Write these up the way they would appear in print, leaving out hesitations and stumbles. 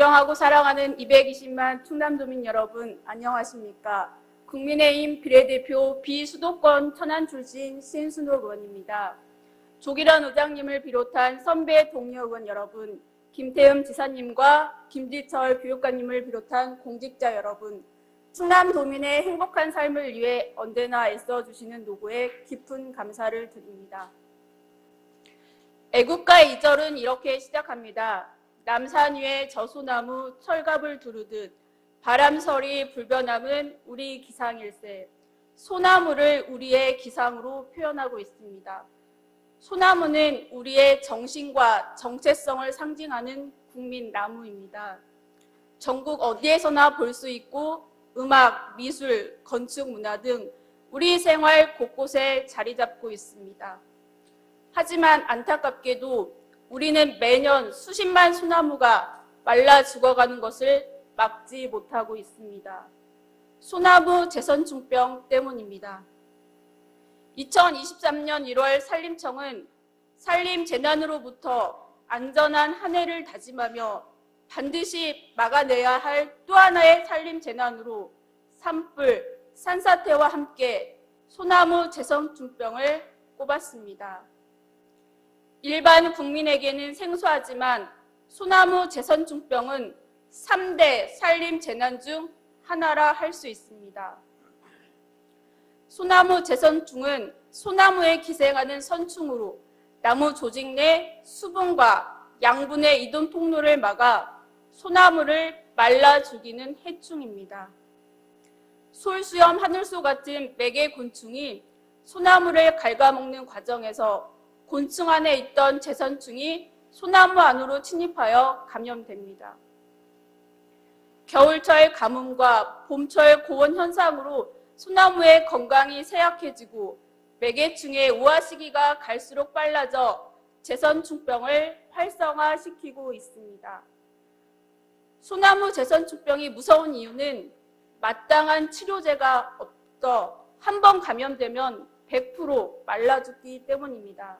존경하고 사랑하는 220만 충남도민 여러분, 안녕하십니까? 국민의힘 비례대표 비수도권 천안 출신 신순호 의원입니다. 조기란 의장님을 비롯한 선배 동료 의원 여러분, 김태흠 지사님과 김지철 교육관님을 비롯한 공직자 여러분, 충남도민의 행복한 삶을 위해 언제나 애써주시는 노고에 깊은 감사를 드립니다. 애국가의 2절은 이렇게 시작합니다. 남산 위에 저소나무 철갑을 두르듯 바람서리 불변함은 우리 기상일세. 소나무를 우리의 기상으로 표현하고 있습니다. 소나무는 우리의 정신과 정체성을 상징하는 국민나무입니다. 전국 어디에서나 볼 수 있고 음악, 미술, 건축, 문화 등 우리 생활 곳곳에 자리 잡고 있습니다. 하지만 안타깝게도 우리는 매년 수십만 소나무가 말라 죽어가는 것을 막지 못하고 있습니다. 소나무 재선충병 때문입니다. 2023년 1월 산림청은 산림재난으로부터 안전한 한 해를 다짐하며 반드시 막아내야 할 또 하나의 산림재난으로 산불, 산사태와 함께 소나무 재선충병을 꼽았습니다. 일반 국민에게는 생소하지만 소나무 재선충병은 3대 산림재난 중 하나라 할 수 있습니다. 소나무 재선충은 소나무에 기생하는 선충으로 나무 조직 내 수분과 양분의 이동 통로를 막아 소나무를 말라 죽이는 해충입니다. 솔수염 하늘소 같은 매개 곤충이 소나무를 갉아먹는 과정에서 곤충 안에 있던 재선충이 소나무 안으로 침입하여 감염됩니다. 겨울철 가뭄과 봄철 고온 현상으로 소나무의 건강이 쇠약해지고 매개충의 우화 시기가 갈수록 빨라져 재선충병을 활성화시키고 있습니다. 소나무 재선충병이 무서운 이유는 마땅한 치료제가 없어 한 번 감염되면 100% 말라 죽기 때문입니다.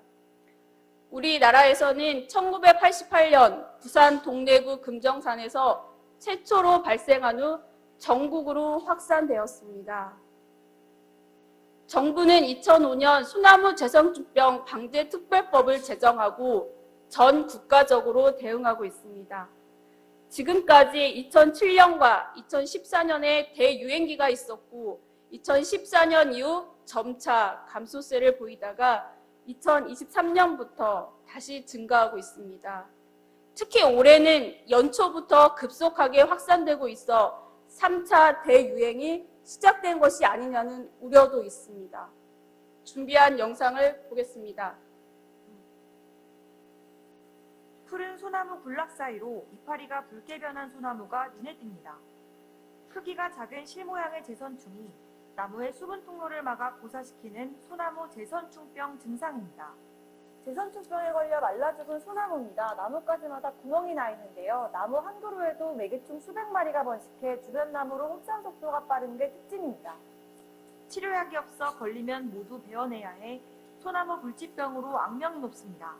우리나라에서는 1988년 부산 동래구 금정산에서 최초로 발생한 후 전국으로 확산되었습니다. 정부는 2005년 소나무 재선충병 방제 특별법을 제정하고 전 국가적으로 대응하고 있습니다. 지금까지 2007년과 2014년에 대유행기가 있었고 2014년 이후 점차 감소세를 보이다가 2023년부터 다시 증가하고 있습니다. 특히 올해는 연초부터 급속하게 확산되고 있어 3차 대유행이 시작된 것이 아니냐는 우려도 있습니다. 준비한 영상을 보겠습니다. 푸른 소나무 군락 사이로 이파리가 붉게 변한 소나무가 눈에 띕니다. 크기가 작은 실 모양의 재선충이 나무의 수분 통로를 막아 고사시키는 소나무 재선충병 증상입니다. 재선충병에 걸려 말라 죽은 소나무입니다. 나뭇가지마다 구멍이 나 있는데요. 나무 한 그루에도 매개충 수백 마리가 번식해 주변 나무로 확산 속도가 빠른 게 특징입니다. 치료약이 없어 걸리면 모두 베어내야 해 소나무 불치병으로 악명이 높습니다.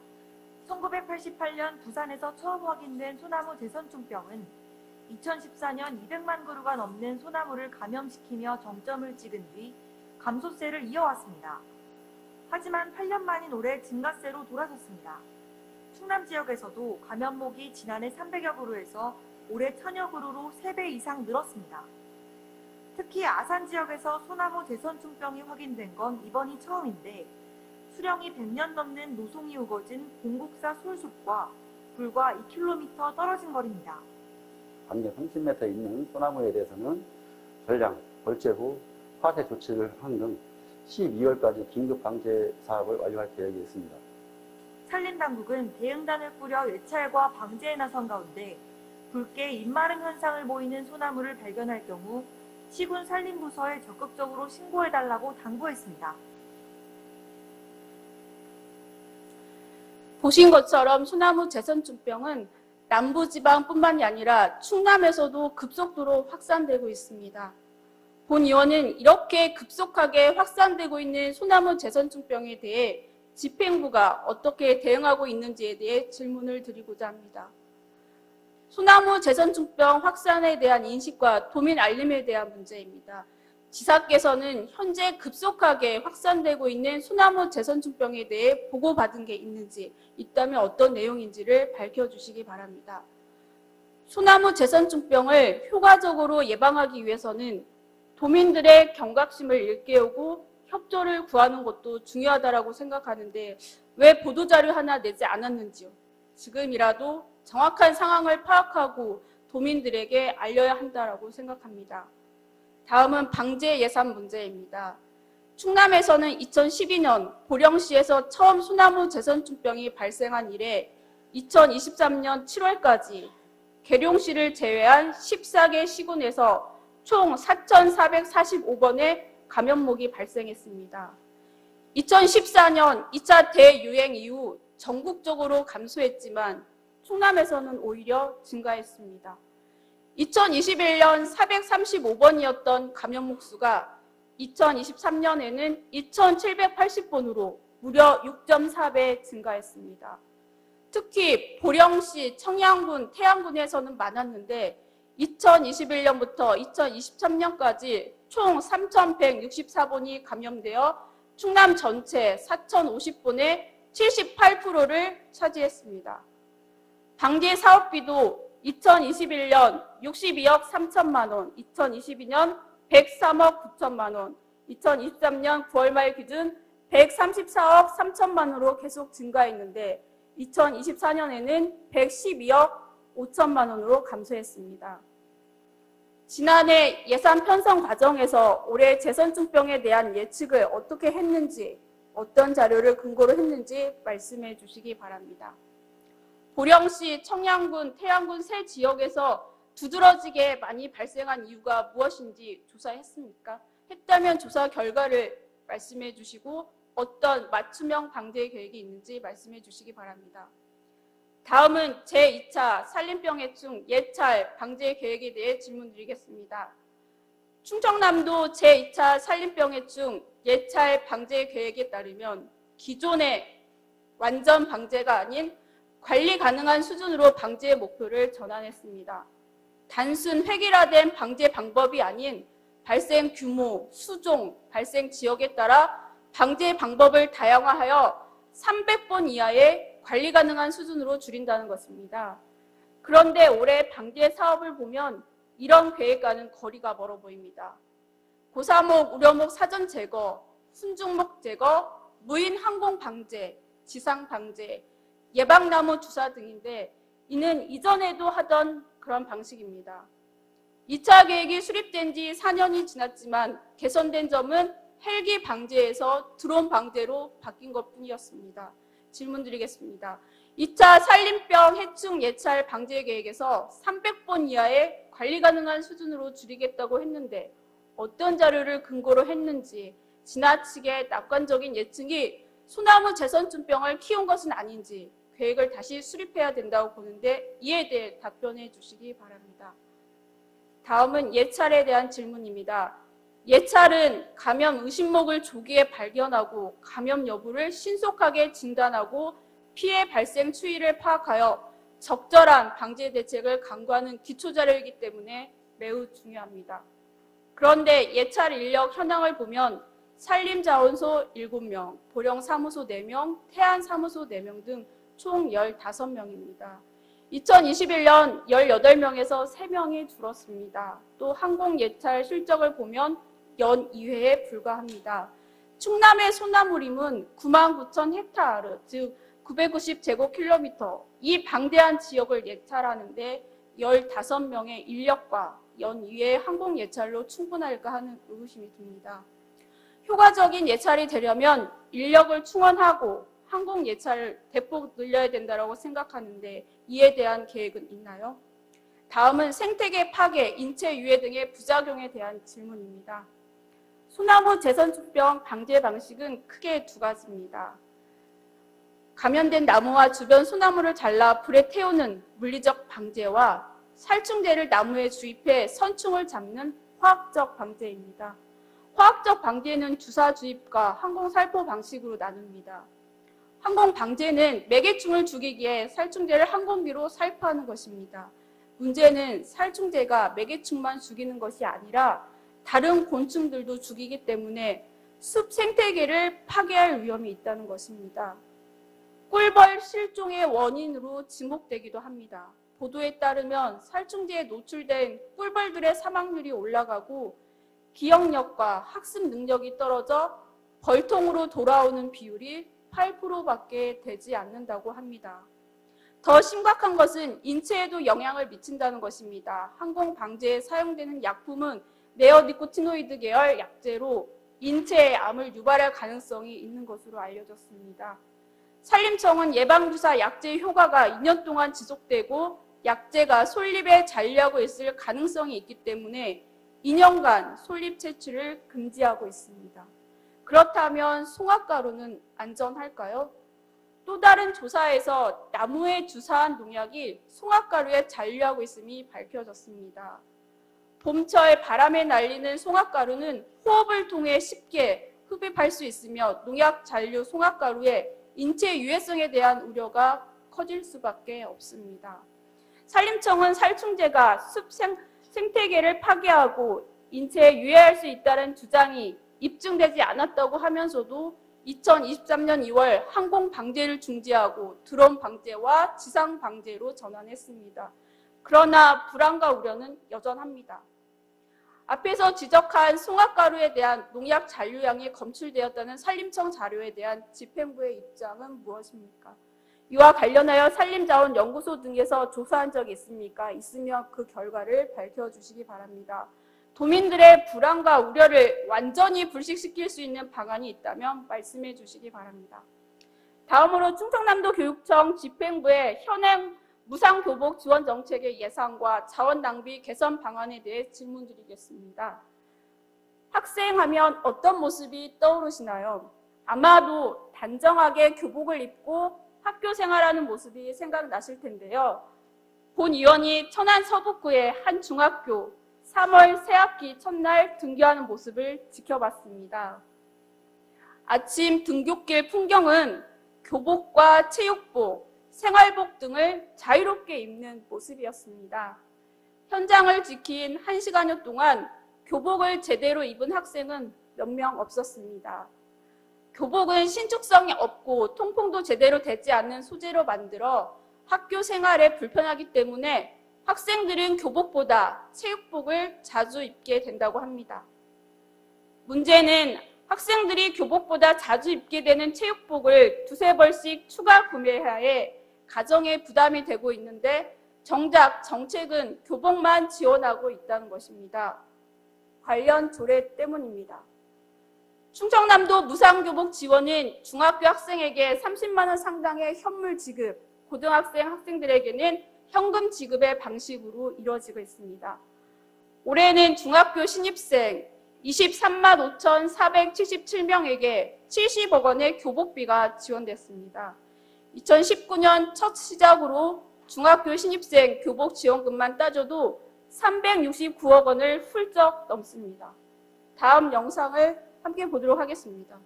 1988년 부산에서 처음 확인된 소나무 재선충병은 2014년 200만 그루가 넘는 소나무를 감염시키며 정점을 찍은 뒤 감소세를 이어왔습니다. 하지만 8년 만인 올해 증가세로 돌아섰습니다. 충남 지역에서도 감염목이 지난해 300여 그루에서 올해 1000여 그루로 3배 이상 늘었습니다. 특히 아산 지역에서 소나무 재선충병이 확인된 건 이번이 처음인데 수령이 100년 넘는 노송이 우거진 공국사 솔숲과 불과 2km 떨어진 거리입니다. 반경 30m 있는 소나무에 대해서는 전량 벌채 후 화재 조치를 하는 등 12월까지 긴급 방제 사업을 완료할 계획이 있습니다. 산림당국은 대응단을 꾸려 예찰과 방제에 나선 가운데 붉게 잎마름 현상을 보이는 소나무를 발견할 경우 시군 산림부서에 적극적으로 신고해달라고 당부했습니다. 보신 것처럼 소나무 재선충병은 남부지방뿐만이 아니라 충남에서도 급속도로 확산되고 있습니다. 본 의원은 이렇게 급속하게 확산되고 있는 소나무 재선충병에 대해 집행부가 어떻게 대응하고 있는지에 대해 질문을 드리고자 합니다. 소나무 제선충병 확산에 대한 인식과 도민 알림에 대한 문제입니다. 지사께서는 현재 급속하게 확산되고 있는 소나무 제선충병에 대해 보고받은 게 있는지, 있다면 어떤 내용인지를 밝혀주시기 바랍니다. 소나무 제선충병을 효과적으로 예방하기 위해서는 도민들의 경각심을 일깨우고 협조를 구하는 것도 중요하다고 생각하는데 왜 보도자료 하나 내지 않았는지요? 지금이라도 정확한 상황을 파악하고 도민들에게 알려야 한다고 생각합니다. 다음은 방제 예산 문제입니다. 충남에서는 2012년 보령시에서 처음 소나무 제선충병이 발생한 이래 2023년 7월까지 계룡시를 제외한 14개 시군에서 총 4,445번의 감염목이 발생했습니다. 2014년 2차 대유행 이후 전국적으로 감소했지만 충남에서는 오히려 증가했습니다. 2021년 435번이었던 감염목 수가 2023년에는 2,780번으로 무려 6.4배 증가했습니다. 특히 보령시, 청양군, 태안군에서는 많았는데 2021년부터 2023년까지 총 3,164번이 감염되어 충남 전체 4,050번의 78%를 차지했습니다. 방제 사업비도 2021년 62억 3천만 원, 2022년 103억 9천만 원, 2023년 9월 말 기준 134억 3천만 원으로 계속 증가했는데 2024년에는 112억 5천만 원으로 감소했습니다. 지난해 예산 편성 과정에서 올해 제선충병에 대한 예측을 어떻게 했는지, 어떤 자료를 근거로 했는지 말씀해 주시기 바랍니다. 보령시, 청양군, 태안군 세 지역에서 두드러지게 많이 발생한 이유가 무엇인지 조사했습니까? 했다면 조사 결과를 말씀해 주시고 어떤 맞춤형 방제 계획이 있는지 말씀해 주시기 바랍니다. 다음은 제2차 산림병해충 예찰 방제 계획에 대해 질문드리겠습니다. 충청남도 제2차 산림병해충 예찰 방제 계획에 따르면 기존의 완전 방제가 아닌 관리 가능한 수준으로 방제의 목표를 전환했습니다. 단순 획일화된 방제 방법이 아닌 발생 규모, 수종, 발생 지역에 따라 방제 방법을 다양화하여 300번 이하의 관리 가능한 수준으로 줄인다는 것입니다. 그런데 올해 방제 사업을 보면 이런 계획과는 거리가 멀어 보입니다. 고사목, 우려목 사전 제거, 순중목 제거, 무인 항공 방제, 지상 방제, 예방나무 주사 등인데 이는 이전에도 하던 그런 방식입니다. 2차 계획이 수립된 지 4년이 지났지만 개선된 점은 헬기 방제에서 드론 방제로 바뀐 것뿐이었습니다. 질문 드리겠습니다. 2차 산림병 해충 예찰 방제 계획에서 300번 이하의 관리 가능한 수준으로 줄이겠다고 했는데 어떤 자료를 근거로 했는지, 지나치게 낙관적인 예측이 소나무 제선충병을 키운 것은 아닌지 계획을 다시 수립해야 된다고 보는데 이에 대해 답변해 주시기 바랍니다. 다음은 예찰에 대한 질문입니다. 예찰은 감염 의심목을 조기에 발견하고 감염 여부를 신속하게 진단하고 피해 발생 추이를 파악하여 적절한 방제 대책을 강구하는 기초자료이기 때문에 매우 중요합니다. 그런데 예찰 인력 현황을 보면 산림자원소 7명, 보령사무소 4명, 태안사무소 4명 등 총 15명입니다. 2021년 18명에서 3명이 줄었습니다. 또 항공예찰 실적을 보면 연 2회에 불과합니다. 충남의 소나무림은 99,000헥타르, 즉 990제곱킬로미터, 이 방대한 지역을 예찰하는데 15명의 인력과 연 2회 항공예찰로 충분할까 하는 의구심이 듭니다. 효과적인 예찰이 되려면 인력을 충원하고 항공 예찰을 대폭 늘려야 된다고 생각하는데 이에 대한 계획은 있나요? 다음은 생태계 파괴, 인체 유해 등의 부작용에 대한 질문입니다. 소나무 제선충병 방제 방식은 크게 두 가지입니다. 감염된 나무와 주변 소나무를 잘라 불에 태우는 물리적 방제와 살충제를 나무에 주입해 선충을 잡는 화학적 방제입니다. 화학적 방제는 주사 주입과 항공살포 방식으로 나눕니다. 항공 방제는 매개충을 죽이기에 살충제를 항공기로 살포하는 것입니다. 문제는 살충제가 매개충만 죽이는 것이 아니라 다른 곤충들도 죽이기 때문에 숲 생태계를 파괴할 위험이 있다는 것입니다. 꿀벌 실종의 원인으로 지목되기도 합니다. 보도에 따르면 살충제에 노출된 꿀벌들의 사망률이 올라가고 기억력과 학습 능력이 떨어져 벌통으로 돌아오는 비율이 8%밖에 되지 않는다고 합니다. 더 심각한 것은 인체에도 영향을 미친다는 것입니다. 항공 방제에 사용되는 약품은 네오니코티노이드 계열 약제로 인체에 암을 유발할 가능성이 있는 것으로 알려졌습니다. 산림청은 예방주사 약제 효과가 2년 동안 지속되고 약제가 솔잎에 잔류하고 있을 가능성이 있기 때문에 2년간 솔잎 채취를 금지하고 있습니다. 그렇다면 송화가루는 안전할까요? 또 다른 조사에서 나무에 주사한 농약이 송화가루에 잔류하고 있음이 밝혀졌습니다. 봄철 바람에 날리는 송화가루는 호흡을 통해 쉽게 흡입할 수 있으며 농약 잔류 송화가루의 인체 유해성에 대한 우려가 커질 수밖에 없습니다. 산림청은 살충제가 숲 생태계를 파괴하고 인체에 유해할 수 있다는 주장이 입증되지 않았다고 하면서도 2023년 2월 항공 방제를 중지하고 드론 방제와 지상 방제로 전환했습니다. 그러나 불안과 우려는 여전합니다. 앞에서 지적한 송화가루에 대한 농약 잔류량이 검출되었다는 산림청 자료에 대한 집행부의 입장은 무엇입니까? 이와 관련하여 산림자원연구소 등에서 조사한 적이 있습니까? 있으면 그 결과를 밝혀주시기 바랍니다. 도민들의 불안과 우려를 완전히 불식시킬 수 있는 방안이 있다면 말씀해 주시기 바랍니다. 다음으로 충청남도 교육청 집행부의 현행 무상교복 지원 정책의 예상과 자원 낭비 개선 방안에 대해 질문 드리겠습니다. 학생하면 어떤 모습이 떠오르시나요? 아마도 단정하게 교복을 입고 학교 생활하는 모습이 생각나실 텐데요. 본 의원이 천안 서북구의 한 중학교 3월 새학기 첫날 등교하는 모습을 지켜봤습니다. 아침 등교길 풍경은 교복과 체육복, 생활복 등을 자유롭게 입는 모습이었습니다. 현장을 지킨 1시간여 동안 교복을 제대로 입은 학생은 몇 명 없었습니다. 교복은 신축성이 없고 통풍도 제대로 되지 않는 소재로 만들어 학교 생활에 불편하기 때문에 학생들은 교복보다 체육복을 자주 입게 된다고 합니다. 문제는 학생들이 교복보다 자주 입게 되는 체육복을 두세 벌씩 추가 구매해야 해 가정에 부담이 되고 있는데 정작 정책은 교복만 지원하고 있다는 것입니다. 관련 조례 때문입니다. 충청남도 무상교복 지원은 중학교 학생에게 30만 원 상당의 현물 지급, 고등학생 학생들에게는 현금 지급의 방식으로 이루어지고 있습니다. 올해는 중학교 신입생 23만 5,477명에게 70억 원의 교복비가 지원됐습니다. 2019년 첫 시작으로 중학교 신입생 교복 지원금만 따져도 369억 원을 훌쩍 넘습니다. 다음 영상을 함께 보도록 하겠습니다.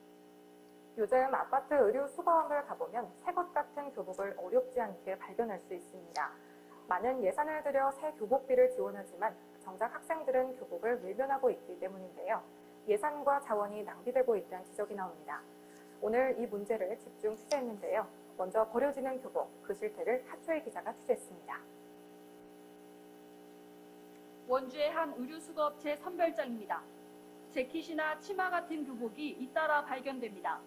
요즘 아파트 의류 수거함을 가보면 새 것 같은 교복을 어렵지 않게 발견할 수 있습니다. 많은 예산을 들여 새 교복비를 지원하지만 정작 학생들은 교복을 외면하고 있기 때문인데요. 예산과 자원이 낭비되고 있다는 지적이 나옵니다. 오늘 이 문제를 집중 취재했는데요. 먼저 버려지는 교복, 그 실태를 하초희 기자가 취재했습니다. 원주의 한 의류수거업체 선별장입니다. 재킷이나 치마 같은 교복이 잇따라 발견됩니다.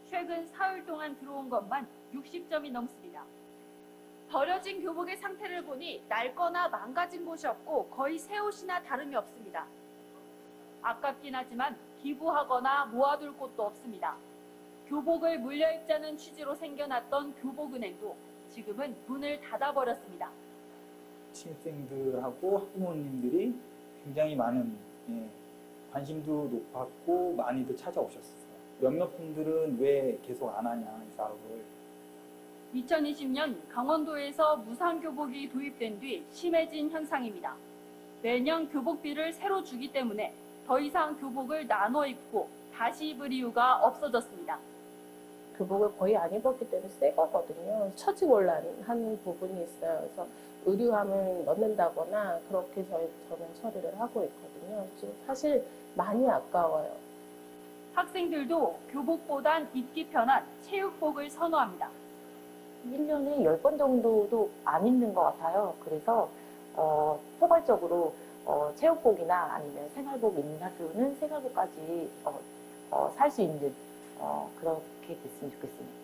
최근 사흘 동안 들어온 것만 60점이 넘습니다. 버려진 교복의 상태를 보니 낡거나 망가진 곳이 없고 거의 새 옷이나 다름이 없습니다. 아깝긴 하지만 기부하거나 모아둘 곳도 없습니다. 교복을 물려입자는 취지로 생겨났던 교복은행도 지금은 문을 닫아버렸습니다. 신입생들하고 학부모님들이 굉장히 많은 관심도 높았고 많이들 찾아오셨어요. 몇몇 분들은 왜 계속 안 하냐 이 사업을. 2020년 강원도에서 무상교복이 도입된 뒤 심해진 현상입니다. 매년 교복비를 새로 주기 때문에 더 이상 교복을 나눠 입고 다시 입을 이유가 없어졌습니다. 교복을 거의 안 입었기 때문에 새 거거든요. 처지곤란한 부분이 있어요. 그래서 의류함을 넣는다거나 그렇게 저는 처리를 하고 있거든요. 지금 사실 많이 아까워요. 학생들도 교복보단 입기 편한 체육복을 선호합니다. 1년에 10번 정도도 안 입는 것 같아요. 그래서 포괄적으로 체육복이나 아니면 생활복 입는 학교는 생활복까지 살 수 있는 그렇게 됐으면 좋겠습니다.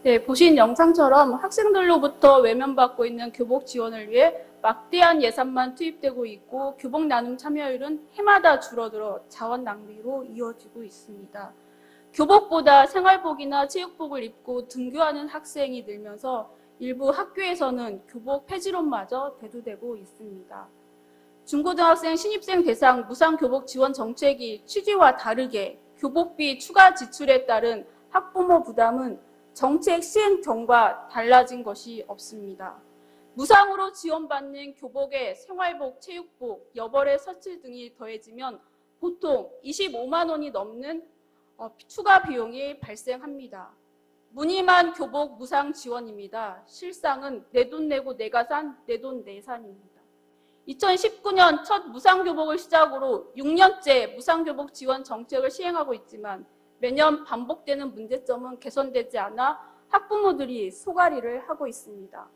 네, 보신 영상처럼 학생들로부터 외면받고 있는 교복 지원을 위해 막대한 예산만 투입되고 있고 교복 나눔 참여율은 해마다 줄어들어 자원 낭비로 이어지고 있습니다. 교복보다 생활복이나 체육복을 입고 등교하는 학생이 늘면서 일부 학교에서는 교복 폐지론마저 대두되고 있습니다. 중고등학생 신입생 대상 무상교복 지원 정책이 취지와 다르게 교복비 추가 지출에 따른 학부모 부담은 정책 시행전과 달라진 것이 없습니다. 무상으로 지원받는 교복에 생활복, 체육복, 여벌의 서치 등이 더해지면 보통 25만 원이 넘는 추가 비용이 발생합니다. 무늬만 교복 무상 지원입니다. 실상은 내 돈 내고 내가 산 내 돈 내산입니다. 2019년 첫 무상교복을 시작으로 6년째 무상교복 지원 정책을 시행하고 있지만 매년 반복되는 문제점은 개선되지 않아 학부모들이 소갈이를 하고 있습니다.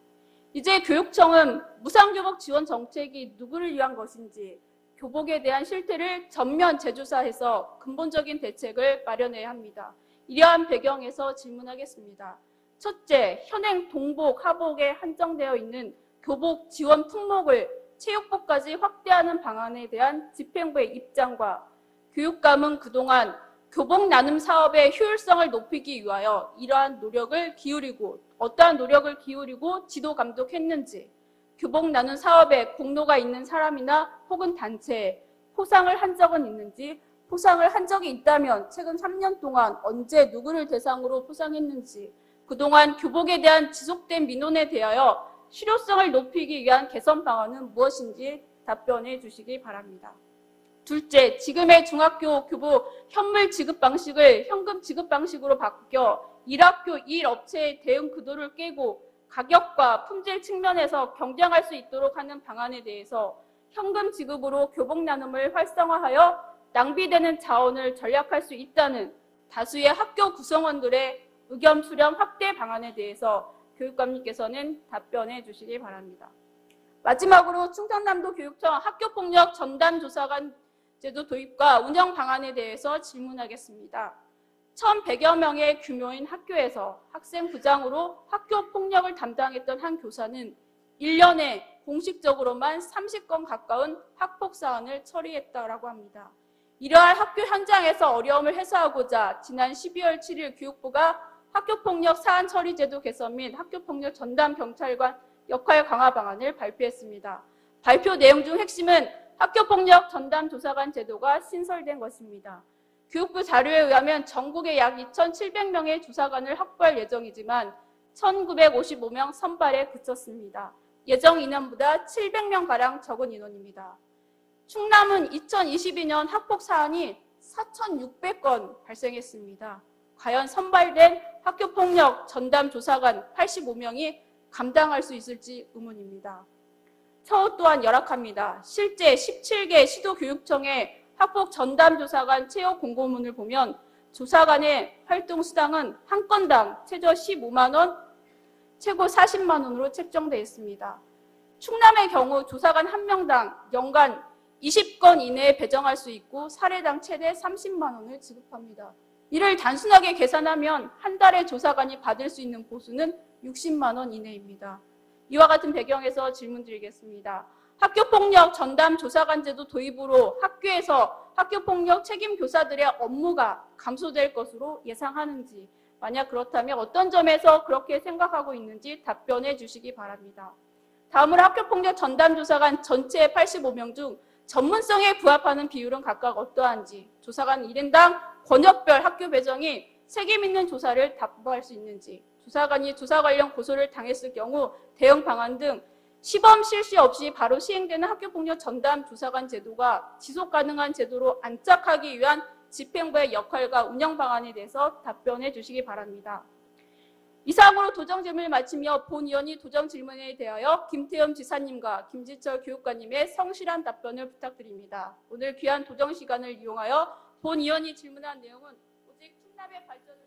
이제 교육청은 무상교복 지원 정책이 누구를 위한 것인지 교복에 대한 실태를 전면 재조사해서 근본적인 대책을 마련해야 합니다. 이러한 배경에서 질문하겠습니다. 첫째, 현행 동복, 하복에 한정되어 있는 교복 지원 품목을 체육복까지 확대하는 방안에 대한 집행부의 입장과 교육감은 그동안 교복 나눔 사업의 효율성을 높이기 위하여 이러한 노력을 기울이고 어떠한 노력을 기울이고 지도 감독했는지, 교복 나눔 사업에 공로가 있는 사람이나 혹은 단체에 포상을 한 적은 있는지, 포상을 한 적이 있다면 최근 3년 동안 언제 누구를 대상으로 포상했는지, 그동안 교복에 대한 지속된 민원에 대하여 실효성을 높이기 위한 개선 방안은 무엇인지 답변해 주시기 바랍니다. 둘째, 지금의 중학교 교복 현물 지급 방식을 현금 지급 방식으로 바뀌어 1학교 1업체의 대응 구도를 깨고 가격과 품질 측면에서 경쟁할 수 있도록 하는 방안에 대해서 현금 지급으로 교복 나눔을 활성화하여 낭비되는 자원을 절약할 수 있다는 다수의 학교 구성원들의 의견 수렴 확대 방안에 대해서 교육감님께서는 답변해 주시기 바랍니다. 마지막으로 충청남도 교육청 학교폭력 전담조사관 제도 도입과 운영 방안에 대해서 질문하겠습니다. 1,100여 명의 규모인 학교에서 학생 부장으로 학교 폭력을 담당했던 한 교사는 1년에 공식적으로만 30건 가까운 학폭 사안을 처리했다고 합니다. 이러한 학교 현장에서 어려움을 해소하고자 지난 12월 7일 교육부가 학교폭력 사안 처리 제도 개선 및 학교폭력 전담 경찰관 역할 강화 방안을 발표했습니다. 발표 내용 중 핵심은 학교폭력 전담 조사관 제도가 신설된 것입니다. 교육부 자료에 의하면 전국에 약 2,700명의 조사관을 확보할 예정이지만 1,955명 선발에 그쳤습니다. 예정 인원보다 700명가량 적은 인원입니다. 충남은 2022년 학폭 사안이 4,600건 발생했습니다. 과연 선발된 학교폭력 전담 조사관 85명이 감당할 수 있을지 의문입니다. 처우 또한 열악합니다. 실제 17개 시도교육청의 학폭 전담 조사관 채용 공고문을 보면 조사관의 활동 수당은 한 건당 최저 15만 원, 최고 40만 원으로 책정되어 있습니다. 충남의 경우 조사관 한 명당 연간 20건 이내에 배정할 수 있고 사례당 최대 30만 원을 지급합니다. 이를 단순하게 계산하면 한 달에 조사관이 받을 수 있는 보수는 60만 원 이내입니다. 이와 같은 배경에서 질문드리겠습니다. 학교폭력 전담 조사관 제도 도입으로 학교에서 학교폭력 책임 교사들의 업무가 감소될 것으로 예상하는지, 만약 그렇다면 어떤 점에서 그렇게 생각하고 있는지 답변해 주시기 바랍니다. 다음으로 학교폭력 전담 조사관 전체 85명 중 전문성에 부합하는 비율은 각각 어떠한지, 조사관 1인당 권역별 학교 배정이 책임 있는 조사를 답보할 수 있는지, 조사관이 조사 관련 고소를 당했을 경우 대응 방안 등 시범 실시 없이 바로 시행되는 학교폭력 전담 조사관 제도가 지속 가능한 제도로 안착하기 위한 집행부의 역할과 운영 방안에 대해서 답변해 주시기 바랍니다. 이상으로 도정 질문을 마치며 본 의원이 도정 질문에 대하여 김태흠 지사님과 김지철 교육관님의 성실한 답변을 부탁드립니다. 오늘 귀한 도정 시간을 이용하여 본 의원이 질문한 내용은 오직 충남의 발전을